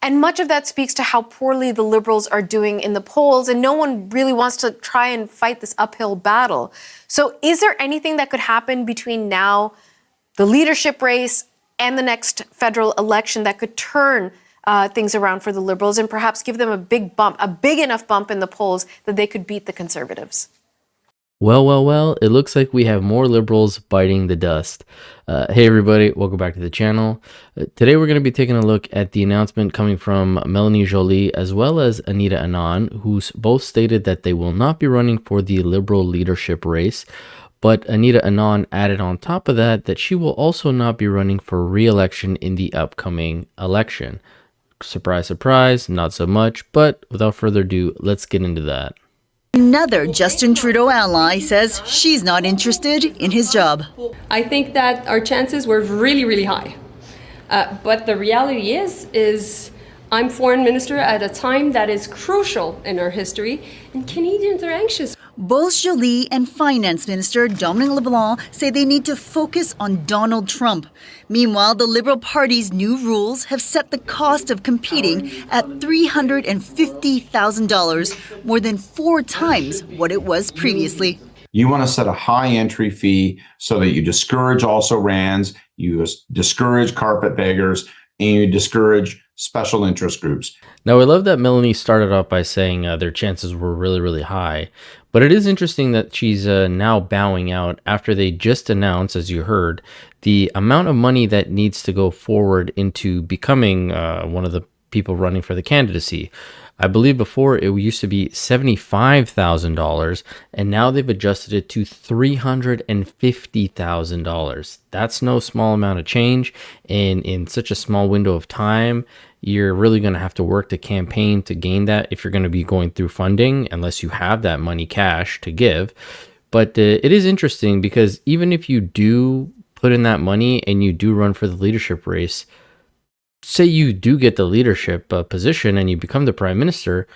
And much of that speaks to how poorly the Liberals are doing in the polls, and no one really wants to try and fight this uphill battle. So is there anything that could happen between now, the leadership race, and the next federal election that could turn things around for the Liberals and perhaps give them a big bump, a big enough bump in the polls that they could beat the Conservatives? Well, it looks like we have more Liberals biting the dust. Hey everybody, welcome back to the channel. Today we're going to be taking a look at the announcement coming from Melanie Joly as well as Anita Anand, who both stated that they will not be running for the Liberal leadership race. But Anita Anand added on top of that she will also not be running for re-election in the upcoming election. Surprise, surprise, not so much, but without further ado, let's get into that. Another Justin Trudeau ally says she's not interested in his job. I think that our chances were really, really high. But the reality is I'm foreign minister at a time that is crucial in our history, and Canadians are anxious. Both Joly and Finance Minister Dominic LeBlanc say they need to focus on Donald Trump. Meanwhile, the Liberal Party's new rules have set the cost of competing at $350,000, more than 4 times what it was previously. You want to set a high entry fee so that you discourage also-rans, you discourage carpetbaggers, and you discourage special interest groups. Now, I love that Melanie started off by saying their chances were really, really high. But it is interesting that she's now bowing out after they just announced, as you heard, the amount of money that needs to go forward into becoming one of the people running for the candidacy. I believe before it used to be $75,000, and now they've adjusted it to $350,000. That's no small amount of change, and in such a small window of time, you're really going to have to work to campaign to gain that if you're going to be going through funding, unless you have that money cash to give. But it is interesting because even if you do put in that money and you do run for the leadership race, say you do get the leadership position and you become the prime minister,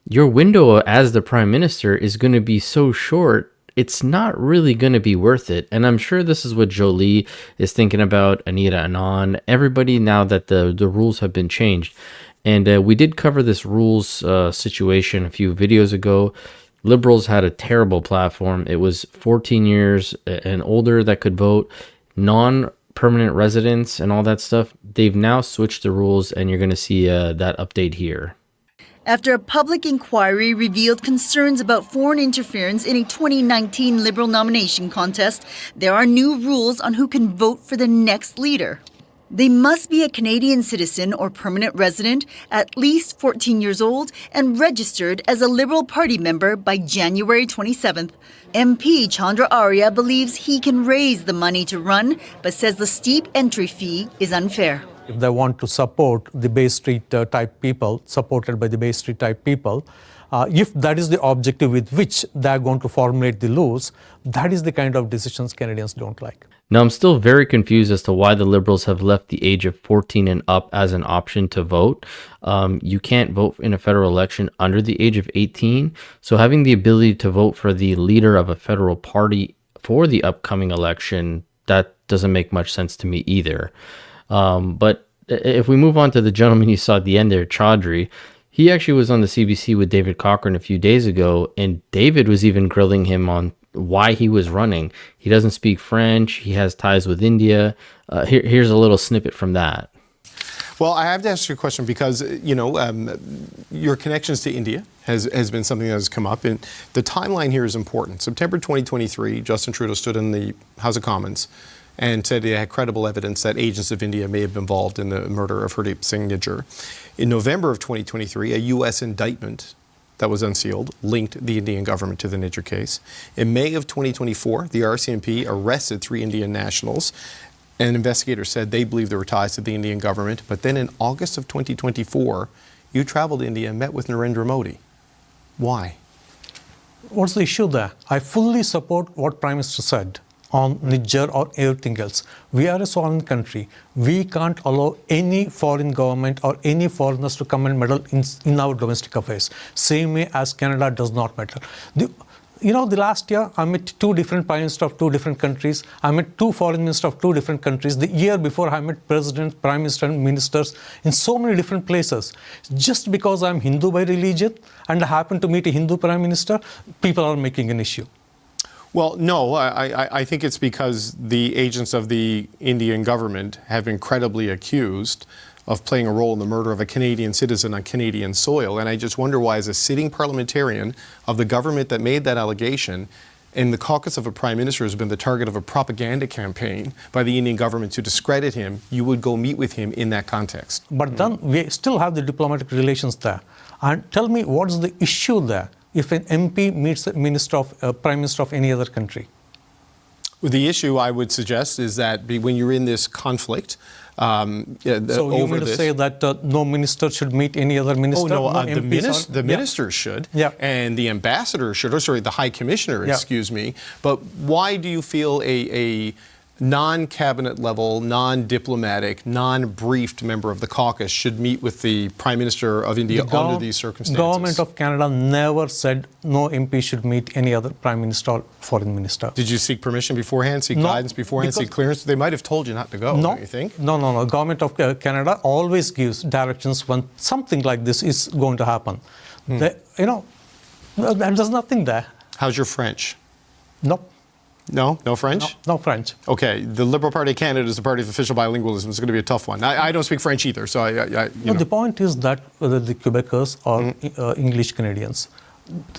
your window as the prime minister is going to be so short, it's not really going to be worth it. And I'm sure this is what Joly is thinking about, Anita Anand, everybody, now that the rules have been changed. And we did cover this rules situation a few videos ago. Liberals had a terrible platform. It was 14 years and older that could vote, non-permanent residents and all that stuff. They've now switched the rules, and you're going to see that update here. After a public inquiry revealed concerns about foreign interference in a 2019 Liberal nomination contest, there are new rules on who can vote for the next leader. They must be a Canadian citizen or permanent resident, at least 14 years old, and registered as a Liberal Party member by January 27th. MP Chandra Aria believes he can raise the money to run, but says the steep entry fee is unfair. If they want to support the Bay Street type people, supported by the Bay Street type people, if that is the objective with which they are going to formulate the laws, that is the kind of decisions Canadians don't like. Now, I'm still very confused as to why the Liberals have left the age of 14 and up as an option to vote. You can't vote in a federal election under the age of 18. So having the ability to vote for the leader of a federal party for the upcoming election, that doesn't make much sense to me either. But if we move on to the gentleman you saw at the end there, Chaudhry, he actually was on the CBC with David Cochrane a few days ago, and David was even grilling him on why he was running. He doesn't speak French. He has ties with India. Here's a little snippet from that. Well, I have to ask you a question because, your connections to India has been something that has come up, and the timeline here is important. September 2023, Justin Trudeau stood in the House of Commons and said he had credible evidence that agents of India may have been involved in the murder of Hardeep Singh Nijjar. In November of 2023, a U.S. indictment that was unsealed linked the Indian government to the Nijjar case. In May of 2024, the RCMP arrested 3 Indian nationals, and investigators said they believed there were ties to the Indian government. But then in August of 2024, you traveled to India and met with Narendra Modi. Why? What's the issue there? I fully support what Prime Minister said on Nijjar or everything else. We are a sovereign country. We can't allow any foreign government or any foreigners to come and meddle in our domestic affairs. Same way as Canada does not meddle. The last year, I met 2 different prime ministers of 2 different countries. I met 2 foreign ministers of 2 different countries. The year before, I met presidents, prime minister, and ministers in so many different places. Just because I'm Hindu by religion and I happen to meet a Hindu prime minister, people are making an issue. Well, no, I think it's because the agents of the Indian government have been credibly accused of playing a role in the murder of a Canadian citizen on Canadian soil. And I just wonder why, as a sitting parliamentarian of the government that made that allegation, and the caucus of a prime minister has been the target of a propaganda campaign by the Indian government to discredit him, you would go meet with him in that context. But then we still have the diplomatic relations there. And tell me, what's the issue there if an MP meets a prime minister of any other country? Well, the issue, I would suggest, is that when you're in this conflict, so you mean to say that no minister should meet any other minister? Oh, no, the MPs minister should, yeah. And the ambassador should, or sorry, the high commissioner, yeah. excuse me. But why do you feel a non-cabinet level, non-diplomatic, non-briefed member of the caucus should meet with the Prime Minister of India under these circumstances? The government of Canada never said no MP should meet any other Prime Minister or Foreign Minister. Did you seek permission beforehand, seek guidance beforehand, seek clearance? They might have told you not to go, don't you think? No. Government of Canada always gives directions when something like this is going to happen. There's nothing there. How's your French? No. No French? No French. Okay, the Liberal Party of Canada is the party of official bilingualism. It's going to be a tough one. I don't speak French either, so The point is that whether the Quebecers or English Canadians,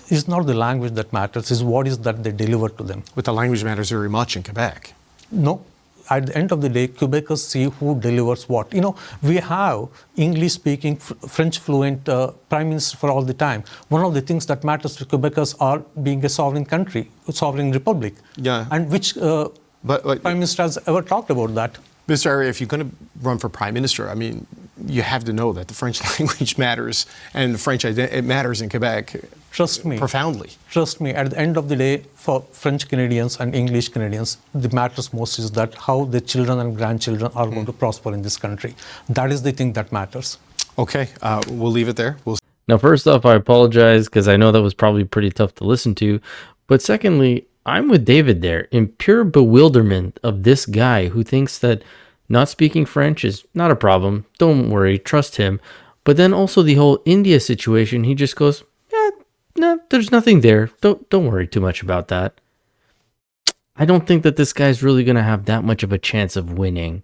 it's not the language that matters, it's what is that they deliver to them. But the language matters very much in Quebec. No. At the end of the day, Quebecers see who delivers what. We have English-speaking, French-fluent prime minister for all the time. One of the things that matters to Quebecers are being a sovereign country, a sovereign republic. Yeah. And which prime minister has ever talked about that? Mr. Aria, if you're going to run for prime minister, you have to know that the French language matters, and the French it matters in Quebec. Trust me. Profoundly. Trust me. At the end of the day, for French Canadians and English Canadians, the matters most is that how the children and grandchildren are going to prosper in this country. That is the thing that matters. Okay, we'll leave it there. Now, first off, I apologize because I know that was probably pretty tough to listen to. But secondly, I'm with David there in pure bewilderment of this guy who thinks that not speaking French is not a problem. Don't worry, trust him. But then also the whole India situation, he just goes, no, there's nothing there. Don't worry too much about that. I don't think that this guy's really going to have that much of a chance of winning.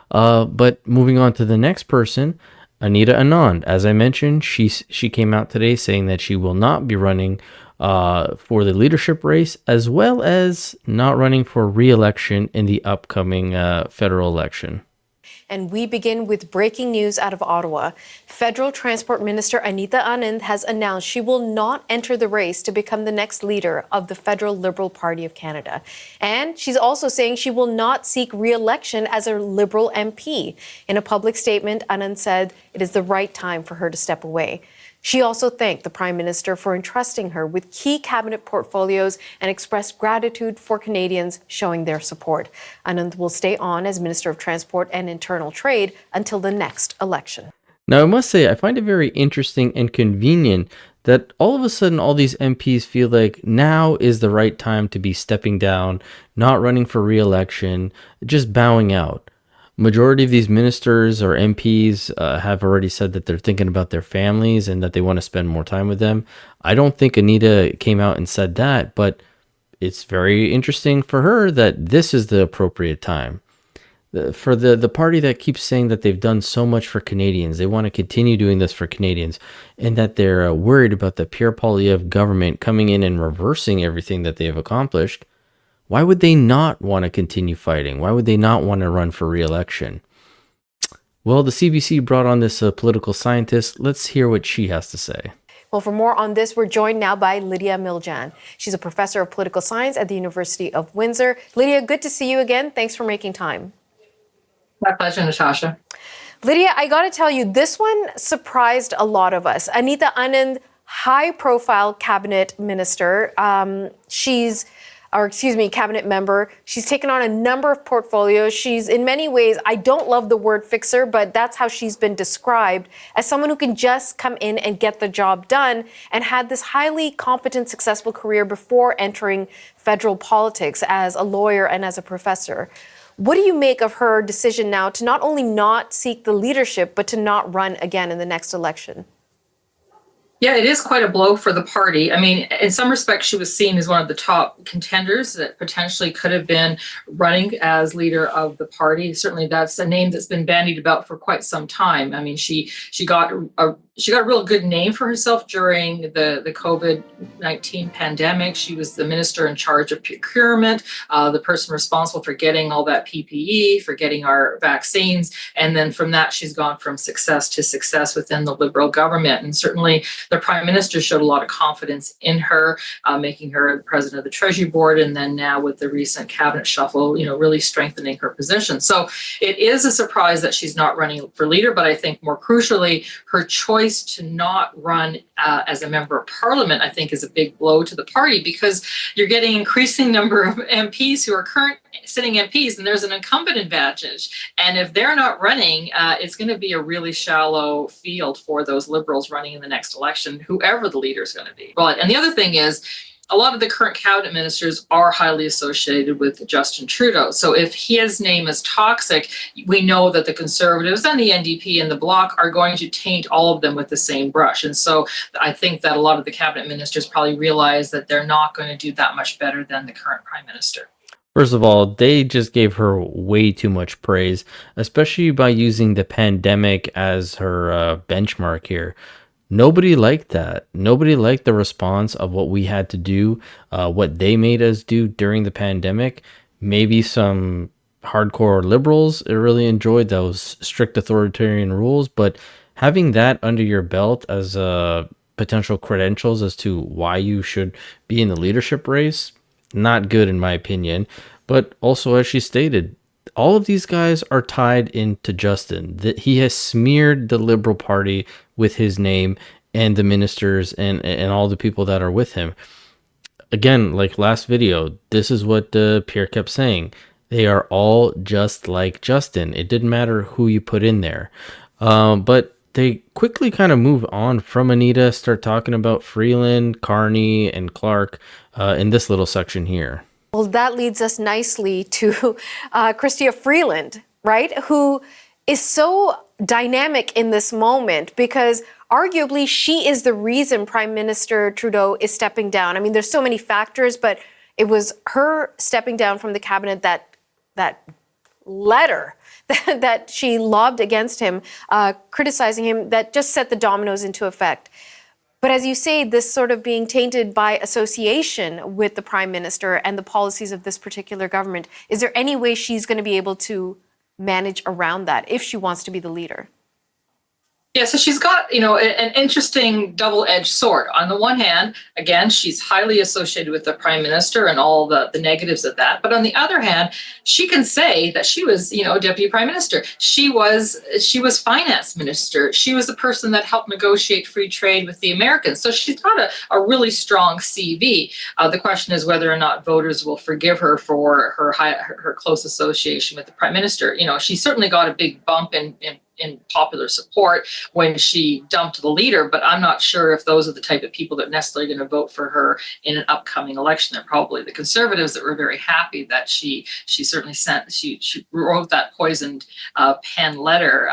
But moving on to the next person, Anita Anand. As I mentioned, she came out today saying that she will not be running for the leadership race, as well as not running for re-election in the upcoming federal election. And we begin with breaking news out of Ottawa. Federal Transport Minister Anita Anand has announced she will not enter the race to become the next leader of the Federal Liberal Party of Canada. And she's also saying she will not seek re-election as a Liberal MP. In a public statement, Anand said it is the right time for her to step away. She also thanked the Prime Minister for entrusting her with key cabinet portfolios and expressed gratitude for Canadians showing their support. Anand will stay on as Minister of Transport and Internal Trade until the next election. Now, I must say, I find it very interesting and convenient that all of a sudden all these MPs feel like now is the right time to be stepping down, not running for re-election, just bowing out. Majority of these ministers or MPs have already said that they're thinking about their families and that they want to spend more time with them. I don't think Anita came out and said that, but it's very interesting for her that this is the appropriate time. For the party that keeps saying that they've done so much for Canadians, they want to continue doing this for Canadians, and that they're worried about the Pierre Poilievre government coming in and reversing everything that they have accomplished. Why would they not want to continue fighting? Why would they not want to run for re-election? Well, the CBC brought on this political scientist. Let's hear what she has to say. Well, for more on this, we're joined now by Lydia Miljan. She's a professor of political science at the University of Windsor. Lydia, good to see you again. Thanks for making time. My pleasure, Natasha. Lydia, I got to tell you, this one surprised a lot of us. Anita Anand, high-profile cabinet minister. She's cabinet member. She's taken on a number of portfolios. She's in many ways, I don't love the word fixer, but that's how she's been described, as someone who can just come in and get the job done, and had this highly competent, successful career before entering federal politics as a lawyer and as a professor. What do you make of her decision now to not only not seek the leadership, but to not run again in the next election? Yeah, it is quite a blow for the party. I mean, in some respects, she was seen as one of the top contenders that potentially could have been running as leader of the party. Certainly, that's a name that's been bandied about for quite some time. I mean, she got a real good name for herself during the COVID-19 pandemic. She was the minister in charge of procurement, the person responsible for getting all that PPE, for getting our vaccines. And then from that, she's gone from success to success within the Liberal government. And certainly the Prime Minister showed a lot of confidence in her, making her the president of the Treasury Board. And then now with the recent cabinet shuffle, really strengthening her position. So it is a surprise that she's not running for leader. But I think more crucially, her choice to not run as a member of parliament, I think, is a big blow to the party, because you're getting increasing number of MPs who are current sitting MPs, and there's an incumbent advantage. And if they're not running, it's going to be a really shallow field for those Liberals running in the next election, whoever the leader is going to be. But and the other thing is, a lot of the current cabinet ministers are highly associated with Justin Trudeau. So if his name is toxic, we know that the Conservatives and the NDP and the Bloc are going to taint all of them with the same brush. And so I think that a lot of the cabinet ministers probably realize that they're not going to do that much better than the current prime minister. First of all, they just gave her way too much praise, especially by using the pandemic as her benchmark here. Nobody liked that. Nobody liked the response of what we had to do, what they made us do during the pandemic. Maybe some hardcore liberals really enjoyed those strict authoritarian rules, but having that under your belt as potential credentials as to why you should be in the leadership race, not good in my opinion. But also, as she stated, all of these guys are tied into Justin. That he has smeared the Liberal Party with his name and the ministers and all the people that are with him. Again, like last video, this is what Pierre kept saying. They are all just like Justin. It didn't matter who you put in there. But they quickly kind of move on from Anita, start talking about Freeland, Carney, and Clark in this little section here. Well, that leads us nicely to Chrystia Freeland, right? Who is so dynamic in this moment, because arguably she is the reason Prime Minister Trudeau is stepping down. I mean, there's so many factors, but it was her stepping down from the cabinet, that letter that she lobbed against him, criticizing him, that just set the dominoes into effect. But as you say, this sort of being tainted by association with the Prime Minister and the policies of this particular government, is there any way she's going to be able to manage around that if she wants to be the leader? Yeah, so she's got, an interesting double-edged sword. On the one hand, again, she's highly associated with the prime minister and all the negatives of that. But on the other hand, she can say that she was, deputy prime minister. She was finance minister. She was the person that helped negotiate free trade with the Americans. So she's got a really strong CV. The question is whether or not voters will forgive her for her close association with the prime minister. She certainly got a big bump in popular support when she dumped the leader, but I'm not sure if those are the type of people that are necessarily going to vote for her in an upcoming election. They're probably the Conservatives that were very happy that she certainly she wrote that poisoned pen letter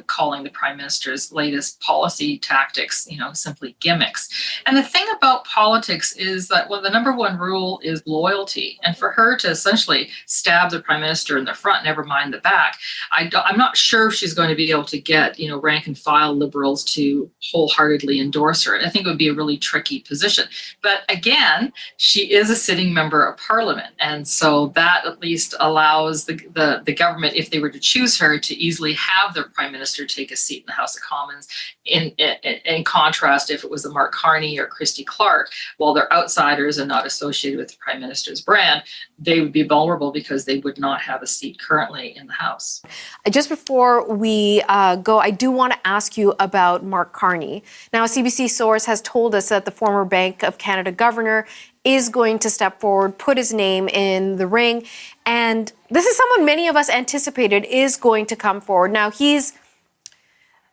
calling the Prime Minister's latest policy tactics, simply gimmicks. And the thing about politics is that, the number one rule is loyalty. And for her to essentially stab the Prime Minister in the front, never mind the back, I'm not sure if she's going to be able to get, rank and file Liberals to wholeheartedly endorse her. And I think it would be a really tricky position. But again, she is a sitting member of Parliament. And so that at least allows the government, if they were to choose her, to easily have their Prime Minister take a seat in the House of Commons. In contrast, if it was a Mark Carney or Christy Clark, while they're outsiders and not associated with the Prime Minister's brand, they would be vulnerable because they would not have a seat currently in the House. Just before we we go, I do want to ask you about Mark Carney. Now, a CBC source has told us that the former Bank of Canada governor is going to step forward, put his name in the ring. And this is someone many of us anticipated is going to come forward. Now, he's,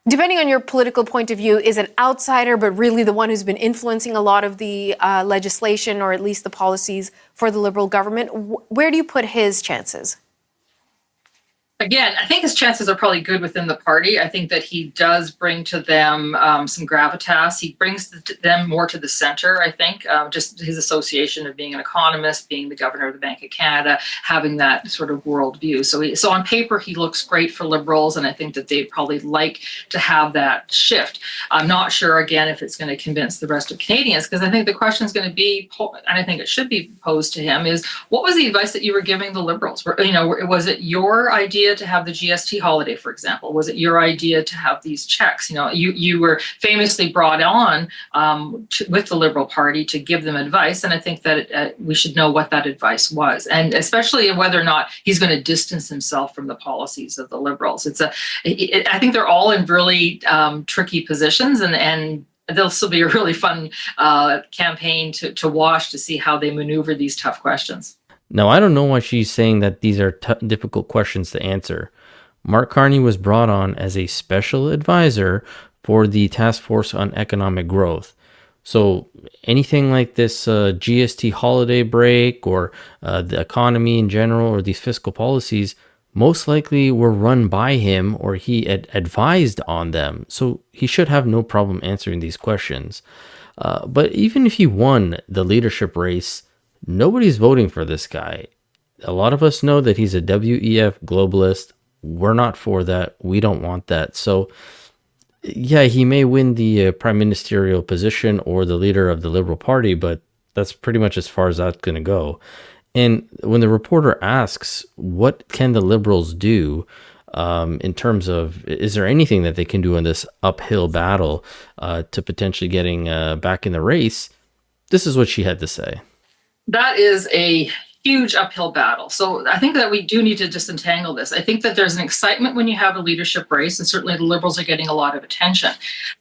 depending on your political point of view, is an outsider, but really the one who's been influencing a lot of the legislation, or at least the policies for the Liberal government. Where do you put his chances? Again, I think his chances are probably good within the party. I think that he does bring to them some gravitas. He brings them more to the center, I think, just his association of being an economist, being the governor of the Bank of Canada, having that sort of worldview. So on paper, he looks great for Liberals, and I think that they'd probably like to have that shift. I'm not sure, again, if it's going to convince the rest of Canadians, because I think the question is going to be, and I think it should be posed to him, is what was the advice that you were giving the Liberals? Was it your idea to have the GST holiday, for example? Was it your idea to have these checks? You were famously brought on with the Liberal Party to give them advice, and I think that we should know what that advice was, and especially whether or not he's going to distance himself from the policies of the Liberals. I think they're all in really tricky positions, and there'll still be a really fun campaign to watch to see how they maneuver these tough questions. Now, I don't know why she's saying that these are difficult questions to answer. Mark Carney was brought on as a special advisor for the Task Force on Economic Growth. So anything like this GST holiday break, or the economy in general, or these fiscal policies, most likely were run by him, or he advised on them. So he should have no problem answering these questions. But even if he won the leadership race, nobody's voting for this guy. A lot of us know that he's a WEF globalist. We're not for that. We don't want that. So, yeah, he may win the prime ministerial position or the leader of the Liberal Party, but that's pretty much as far as that's going to go. And when the reporter asks, what can the Liberals do in terms of, is there anything that they can do in this uphill battle to potentially getting back in the race, this is what she had to say. That is a huge uphill battle. So I think that we do need to disentangle this. I think that there's an excitement when you have a leadership race, and certainly the Liberals are getting a lot of attention.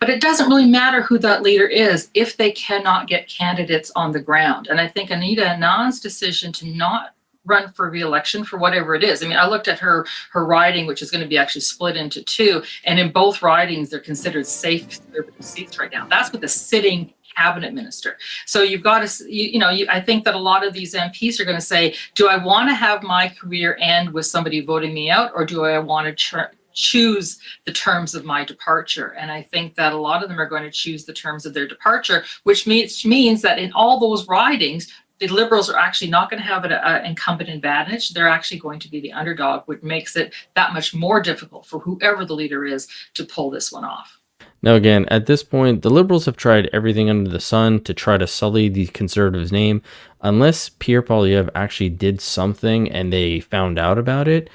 But it doesn't really matter who that leader is if they cannot get candidates on the ground. And I think Anita Anand's decision to not run for re-election, for whatever it is. I mean, I looked at her riding, which is going to be actually split into two, and in both ridings, they're considered safe conservative seats right now. That's with the sitting cabinet minister. So you've got to, I think that a lot of these MPs are going to say, do I want to have my career end with somebody voting me out, or do I want to choose the terms of my departure? And I think that a lot of them are going to choose the terms of their departure, which means that in all those ridings, the Liberals are actually not going to have an incumbent advantage. They're actually going to be the underdog, which makes it that much more difficult for whoever the leader is to pull this one off. Now, again, at this point, the Liberals have tried everything under the sun to try to sully the Conservatives' name. Unless Pierre Poilievre actually did something and they found out about it,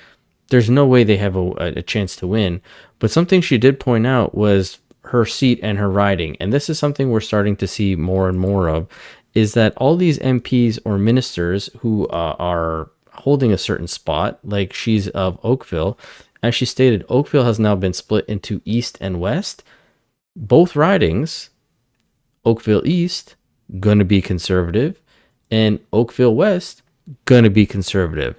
there's no way they have a chance to win. But something she did point out was her seat and her riding. And this is something we're starting to see more and more of, is that all these MPs or ministers who are holding a certain spot, like she's of Oakville, as she stated, Oakville has now been split into East and West. Both ridings, Oakville East, going to be conservative, and Oakville West, going to be conservative.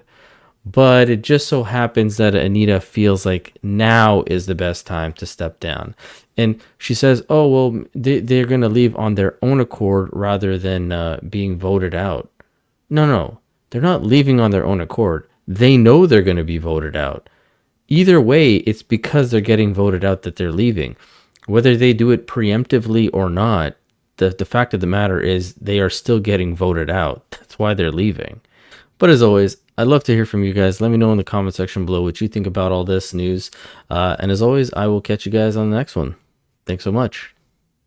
But it just so happens that Anita feels like now is the best time to step down. And she says, oh, well, they're going to leave on their own accord rather than being voted out. No, they're not leaving on their own accord. They know they're going to be voted out. Either way, it's because they're getting voted out that they're leaving. Whether they do it preemptively or not, the fact of the matter is they are still getting voted out. That's why they're leaving. But as always, I'd love to hear from you guys. Let me know in the comment section below what you think about all this news. And as always, I will catch you guys on the next one. Thanks so much.